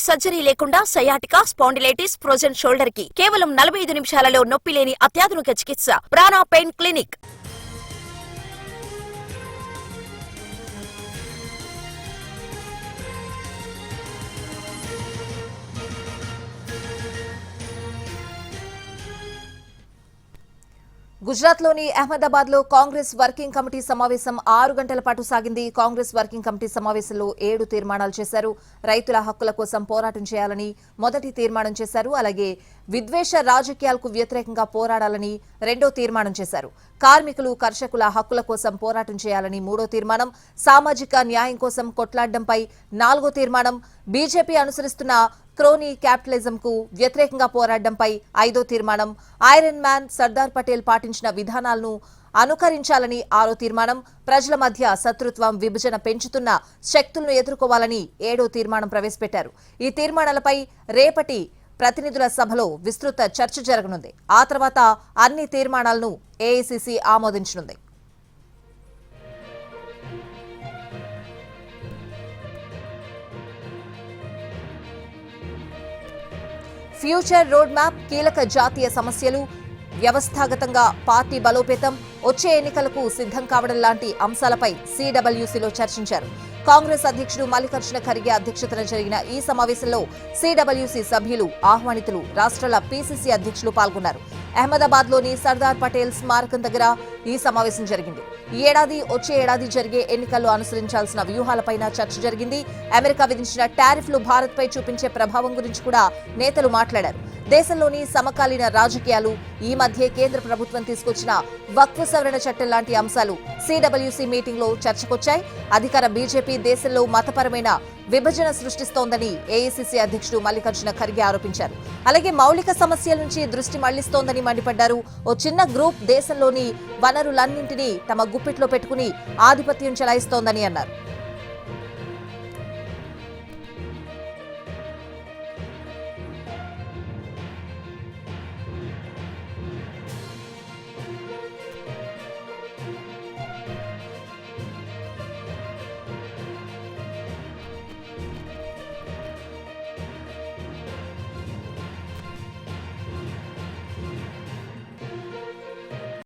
Surgery లేకుండా sciatica, spondylitis, frozen shoulder కి కేవలం 45 నిమిషాలలో నొప్పి లేని అత్యాధునిక చికిత్స ప్రాణ పెయిన్ క్లినిక్. గుజరాత్లోని అహ్మదాబాద్లో కాంగ్రెస్ వర్కింగ్ కమిటీ సమావేశం 6 గంటల పాటు సాగింది. కాంగ్రెస్ వర్కింగ్ కమిటీ సమావేశంలో 7 తీర్మానాలు చేశారు. రైతుల హక్కుల కోసం పోరాటం చేయాలని మొదటి తీర్మానం చేశారు. అలాగే విద్వేష రాజకీయాలకు వ్యతిరేకంగా పోరాడాలని రెండో తీర్మానం చేశారు. కార్మికులు, కర్షకుల హక్కుల కోసం పోరాటం చేయాలని మూడో తీర్మానం, సామాజిక న్యాయం కోసం కొట్లాడడంపై నాలుగో తీర్మానం, బీజేపీ అనుసరిస్తున్న క్రోనీ క్యాపిటలిజం కు వ్యతిరేకంగా పోరాడడంపై ఐదో తీర్మానం, ఐరన్ మ్యాన్ సర్దార్ పటేల్ పాటించిన విధానాలను అనుకరించాలని ఆరో తీర్మానం, ప్రజల మధ్య శత్రుత్వం, విభజన పెంచుతున్న శక్తులను ఎదుర్కోవాలని ఏడో తీర్మానం ప్రవేశపెట్టారు. ఈ తీర్మానాలపై రేపటి ప్రతినిధుల సభలో విస్తృత చర్చ జరగనుంది. ఆ తర్వాత అన్ని తీర్మానాలను ఏఐసీసీ ఆమోదించనుంది. ఫ్యూచర్ రోడ్ మ్యాప్, కీలక జాతీయ సమస్యలు, వ్యవస్థాగతంగా పార్టీ బలోపేతం, వచ్చే ఎన్నికలకు సిద్ధం కావడం లాంటి అంశాలపై సిడబ్ల్యూసీలో చర్చించారు. కాంగ్రెస్ అధ్యక్షుడు మల్లికార్జున ఖర్గే అధ్యక్షతన జరిగిన ఈ సమావేశంలో సిడబ్ల్యూసీ సభ్యులు, ఆహ్వానితులు, రాష్ట్రాల పీసీసీ అధ్యక్షులు పాల్గొన్నారు. అహ్మదాబాద్లోని సర్దార్ పటేల్ స్మారకం దగ్గర ఈ సమావేశం జరిగింది. ఈ ఏడాది, వచ్చే ఏడాది జరిగే ఎన్నికల్లో అనుసరించాల్సిన వ్యూహాలపైన చర్చ జరిగింది. అమెరికా విధించిన టారిఫ్లు భారత్పై చూపించే ప్రభావం గురించి కూడా నేతలు మాట్లాడారు. దేశంలోని సమకాలీన రాజకీయాలు, ఈ మధ్య కేంద్ర ప్రభుత్వం తీసుకొచ్చిన వక్ఫ్ సవరణ చట్టం లాంటి అంశాలు సిడబ్ల్యూసీ మీటింగ్లో చర్చకొచ్చాయి. అధికార బీజేపీ దేశంలో మతపరమైన విభజన సృష్టిస్తోందని ఏఐసీసీ అధ్యక్షుడు మల్లికార్జున ఖర్గే ఆరోపించారు. అలాగే మౌలిక సమస్యల నుంచి దృష్టి మళ్లిస్తోందని మండిపడ్డారు. ఓ చిన్న గ్రూప్ దేశంలోని వనరులన్నింటినీ తమ గుప్పిట్లో పెట్టుకుని ఆధిపత్యం చెలాయిస్తోందని అన్నారు.